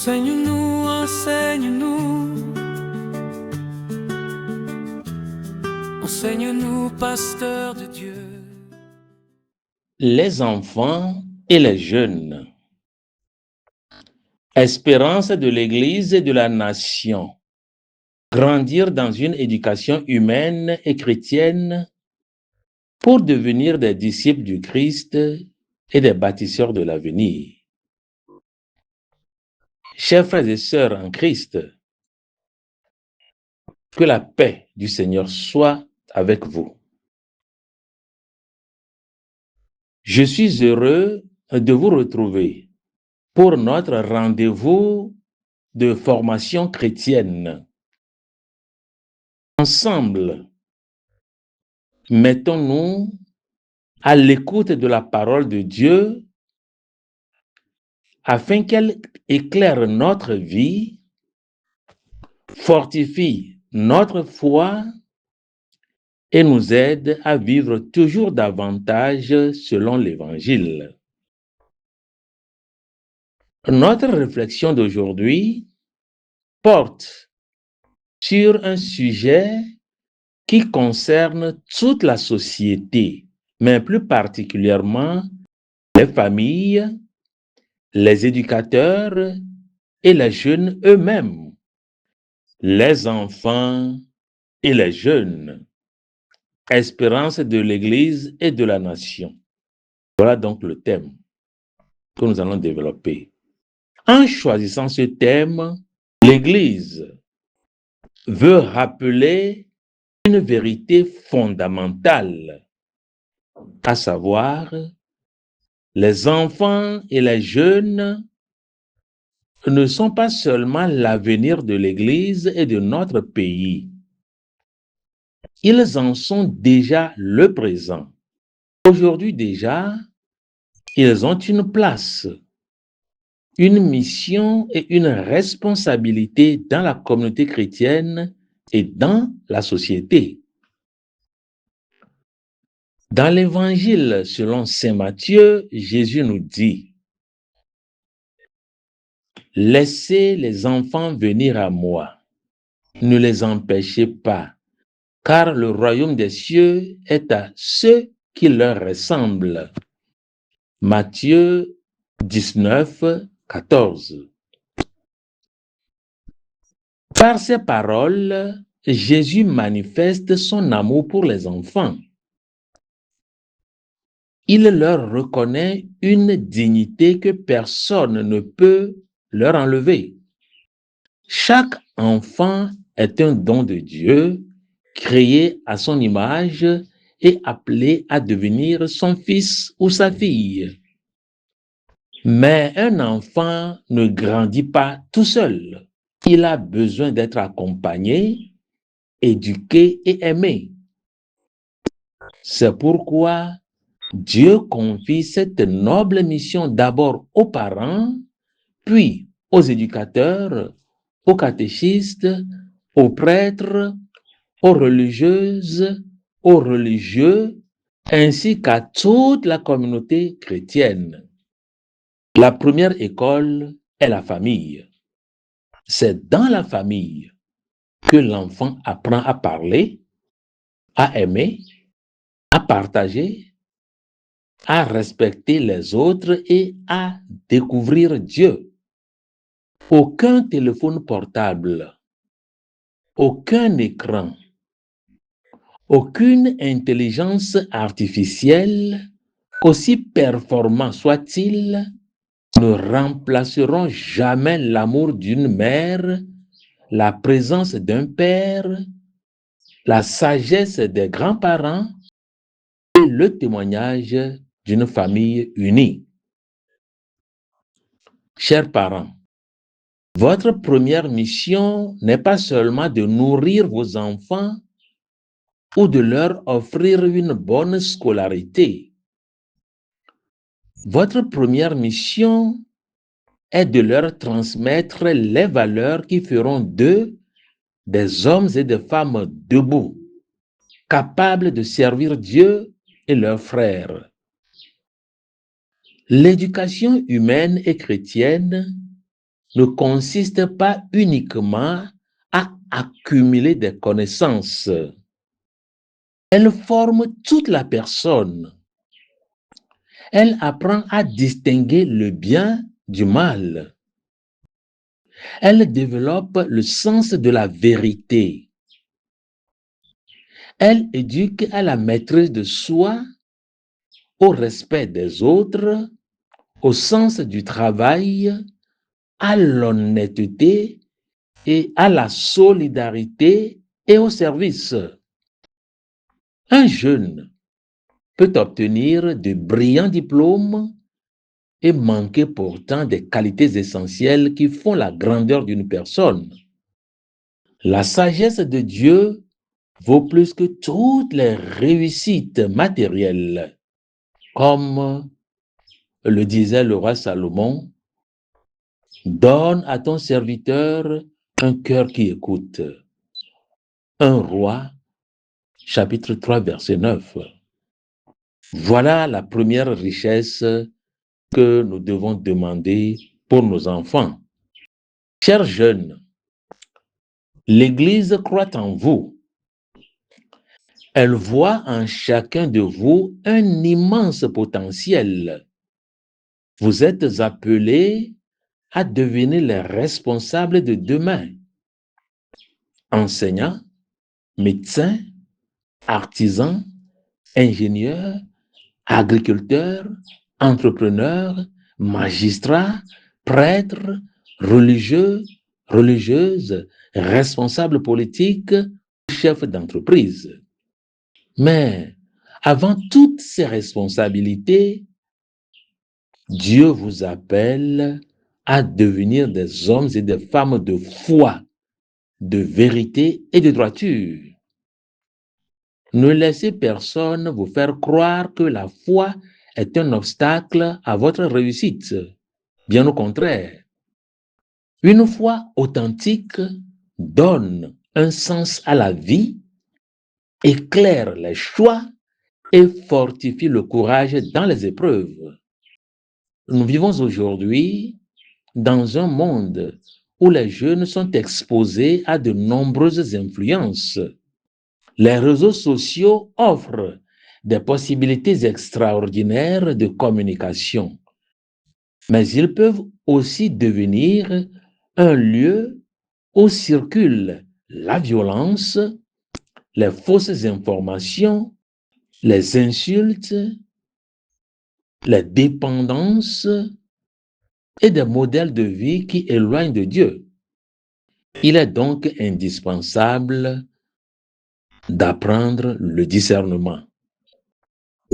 Enseigne-nous, enseigne-nous, enseigne-nous, pasteur de Dieu. Les enfants et les jeunes. Espérance de l'Église et de la nation. Grandir dans une éducation humaine et chrétienne pour devenir des disciples du Christ et des bâtisseurs de l'avenir. Chers frères et sœurs en Christ, que la paix du Seigneur soit avec vous. Je suis heureux de vous retrouver pour notre rendez-vous de formation chrétienne. Ensemble, mettons-nous à l'écoute de la parole de Dieu afin qu'elle éclaire notre vie, fortifie notre foi et nous aide à vivre toujours davantage selon l'Évangile. Notre réflexion d'aujourd'hui porte sur un sujet qui concerne toute la société, mais plus particulièrement les familles, les éducateurs et les jeunes eux-mêmes, les enfants et les jeunes. Espérance de l'Église et de la nation. Voilà donc le thème que nous allons développer. En choisissant ce thème, l'Église veut rappeler une vérité fondamentale, à savoir, les enfants et les jeunes ne sont pas seulement l'avenir de l'Église et de notre pays. Ils en sont déjà le présent. Aujourd'hui déjà, ils ont une place, une mission et une responsabilité dans la communauté chrétienne et dans la société. Dans l'Évangile selon saint Matthieu, Jésus nous dit: « Laissez les enfants venir à moi, ne les empêchez pas, car le royaume des cieux est à ceux qui leur ressemblent. » Matthieu 19, 14. Par ces paroles, Jésus manifeste son amour pour les enfants. Il leur reconnaît une dignité que personne ne peut leur enlever. Chaque enfant est un don de Dieu, créé à son image et appelé à devenir son fils ou sa fille. Mais un enfant ne grandit pas tout seul. Il a besoin d'être accompagné, éduqué et aimé. C'est pourquoi Dieu confie cette noble mission d'abord aux parents, puis aux éducateurs, aux catéchistes, aux prêtres, aux religieuses, aux religieux, ainsi qu'à toute la communauté chrétienne. La première école est la famille. C'est dans la famille que l'enfant apprend à parler, à aimer, à partager, à respecter les autres et à découvrir Dieu. Aucun téléphone portable, aucun écran, aucune intelligence artificielle, aussi performant soit-il, ne remplaceront jamais l'amour d'une mère, la présence d'un père, la sagesse des grands-parents et le témoignage d'une famille unie. Chers parents, votre première mission n'est pas seulement de nourrir vos enfants ou de leur offrir une bonne scolarité. Votre première mission est de leur transmettre les valeurs qui feront d'eux des hommes et des femmes debout, capables de servir Dieu et leurs frères. L'éducation humaine et chrétienne ne consiste pas uniquement à accumuler des connaissances. Elle forme toute la personne. Elle apprend à distinguer le bien du mal. Elle développe le sens de la vérité. Elle éduque à la maîtrise de soi, au respect des autres, au sens du travail, à l'honnêteté et à la solidarité et au service. Un jeune peut obtenir de brillants diplômes et manquer pourtant des qualités essentielles qui font la grandeur d'une personne. La sagesse de Dieu vaut plus que toutes les réussites matérielles. Comme le disait le roi Salomon, donne à ton serviteur un cœur qui écoute. Un roi, chapitre 3, verset 9. Voilà la première richesse que nous devons demander pour nos enfants. Chers jeunes, l'Église croit en vous. Elle voit en chacun de vous un immense potentiel. Vous êtes appelés à devenir les responsables de demain. Enseignants, médecins, artisans, ingénieurs, agriculteurs, entrepreneurs, magistrats, prêtres, religieux, religieuses, responsables politiques, chefs d'entreprise. Mais avant toutes ces responsabilités, Dieu vous appelle à devenir des hommes et des femmes de foi, de vérité et de droiture. Ne laissez personne vous faire croire que la foi est un obstacle à votre réussite. Bien au contraire. Une foi authentique donne un sens à la vie, éclaire les choix et fortifie le courage dans les épreuves. Nous vivons aujourd'hui dans un monde où les jeunes sont exposés à de nombreuses influences. Les réseaux sociaux offrent des possibilités extraordinaires de communication, mais ils peuvent aussi devenir un lieu où circulent la violence, les fausses informations, les insultes, les dépendances et des modèles de vie qui éloignent de Dieu. Il est donc indispensable d'apprendre le discernement.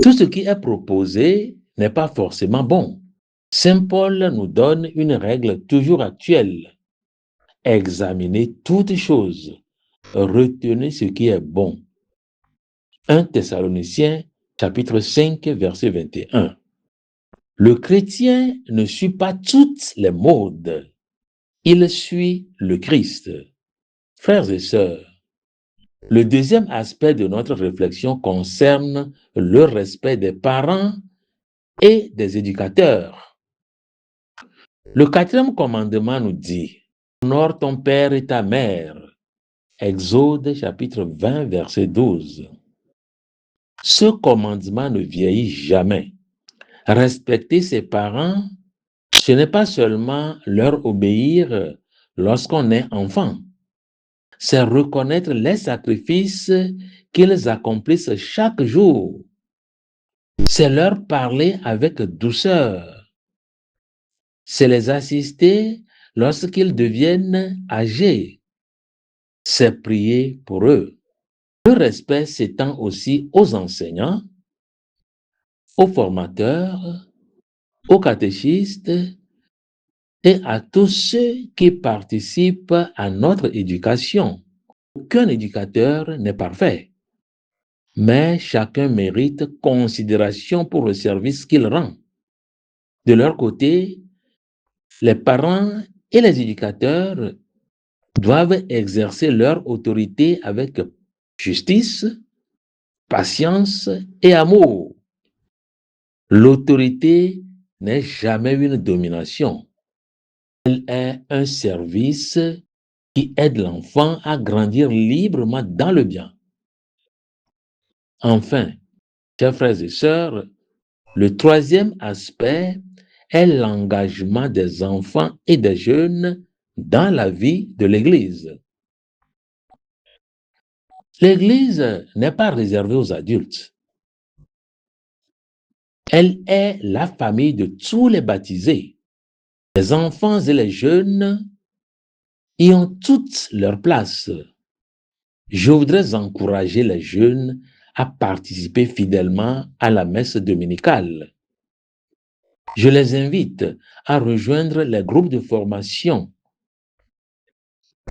Tout ce qui est proposé n'est pas forcément bon. Saint Paul nous donne une règle toujours actuelle. Examinez toutes choses, retenez ce qui est bon. 1 Thessaloniciens, chapitre 5, verset 21. Le chrétien ne suit pas toutes les modes. Il suit le Christ. Frères et sœurs, le deuxième aspect de notre réflexion concerne le respect des parents et des éducateurs. Le quatrième commandement nous dit « Honore ton père et ta mère ». Exode chapitre 20, verset 12. Ce commandement ne vieillit jamais. Respecter ses parents, ce n'est pas seulement leur obéir lorsqu'on est enfant. C'est reconnaître les sacrifices qu'ils accomplissent chaque jour. C'est leur parler avec douceur. C'est les assister lorsqu'ils deviennent âgés. C'est prier pour eux. Le respect s'étend aussi aux enseignants, aux formateurs, aux catéchistes et à tous ceux qui participent à notre éducation. Aucun éducateur n'est parfait, mais chacun mérite considération pour le service qu'il rend. De leur côté, les parents et les éducateurs doivent exercer leur autorité avec justice, patience et amour. L'autorité n'est jamais une domination. Elle est un service qui aide l'enfant à grandir librement dans le bien. Enfin, chers frères et sœurs, le troisième aspect est l'engagement des enfants et des jeunes dans la vie de l'Église. L'Église n'est pas réservée aux adultes. Elle est la famille de tous les baptisés. Les enfants et les jeunes y ont toute leur place. Je voudrais encourager les jeunes à participer fidèlement à la messe dominicale. Je les invite à rejoindre les groupes de formation,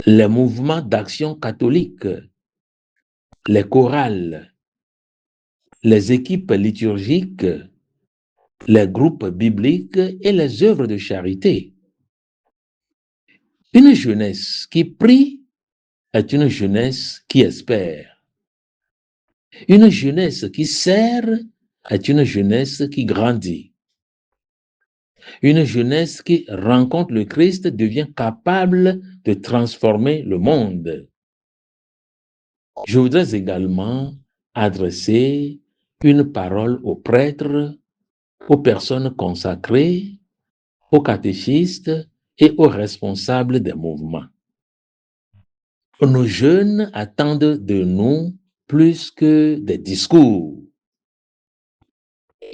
les mouvements d'action catholique, les chorales, les équipes liturgiques, les groupes bibliques et les œuvres de charité. Une jeunesse qui prie est une jeunesse qui espère. Une jeunesse qui sert est une jeunesse qui grandit. Une jeunesse qui rencontre le Christ devient capable de transformer le monde. Je voudrais également adresser une parole aux prêtres, aux personnes consacrées, aux catéchistes et aux responsables des mouvements. Nos jeunes attendent de nous plus que des discours.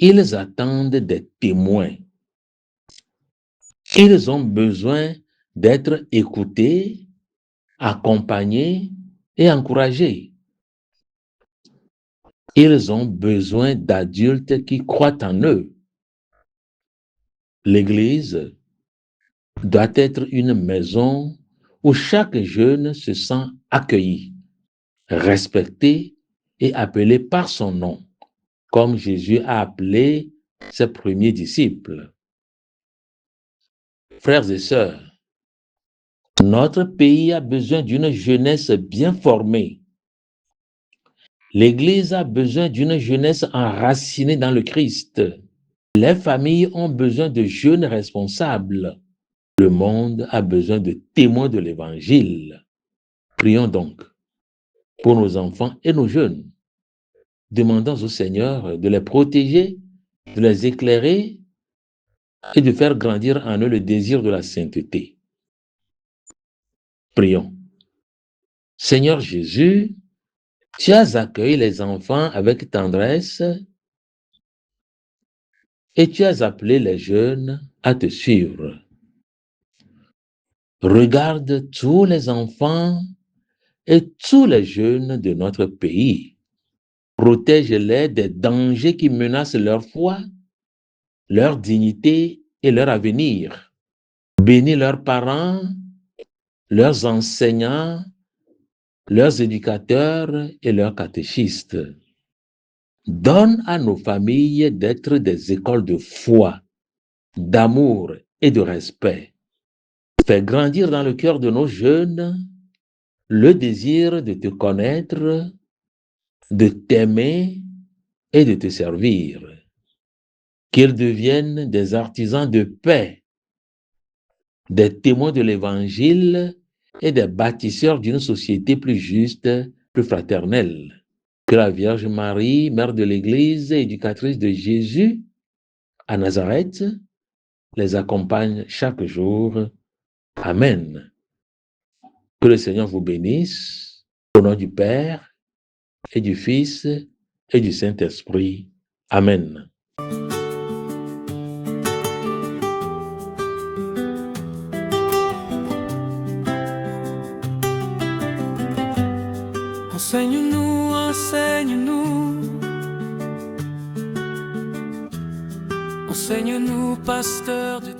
Ils attendent des témoins. Ils ont besoin d'être écoutés, accompagnés et encouragés. Ils ont besoin d'adultes qui croient en eux. L'Église doit être une maison où chaque jeune se sent accueilli, respecté et appelé par son nom, comme Jésus a appelé ses premiers disciples. Frères et sœurs, notre pays a besoin d'une jeunesse bien formée. L'Église a besoin d'une jeunesse enracinée dans le Christ. Les familles ont besoin de jeunes responsables. Le monde a besoin de témoins de l'Évangile. Prions donc pour nos enfants et nos jeunes. Demandons au Seigneur de les protéger, de les éclairer et de faire grandir en eux le désir de la sainteté. Prions. Seigneur Jésus, tu as accueilli les enfants avec tendresse et tu as appelé les jeunes à te suivre. Regarde tous les enfants et tous les jeunes de notre pays. Protège-les des dangers qui menacent leur foi, leur dignité et leur avenir. Bénis leurs parents, leurs enseignants, leurs éducateurs et leurs catéchistes. Donne à nos familles d'être des écoles de foi, d'amour et de respect. Fais grandir dans le cœur de nos jeunes le désir de te connaître, de t'aimer et de te servir. Qu'ils deviennent des artisans de paix, des témoins de l'Évangile et des bâtisseurs d'une société plus juste, plus fraternelle. Que la Vierge Marie, Mère de l'Église et éducatrice de Jésus à Nazareth, les accompagne chaque jour. Amen. Que le Seigneur vous bénisse, au nom du Père et du Fils et du Saint-Esprit. Amen. Enseigne-nous, enseigne-nous. Enseigne-nous, pasteur de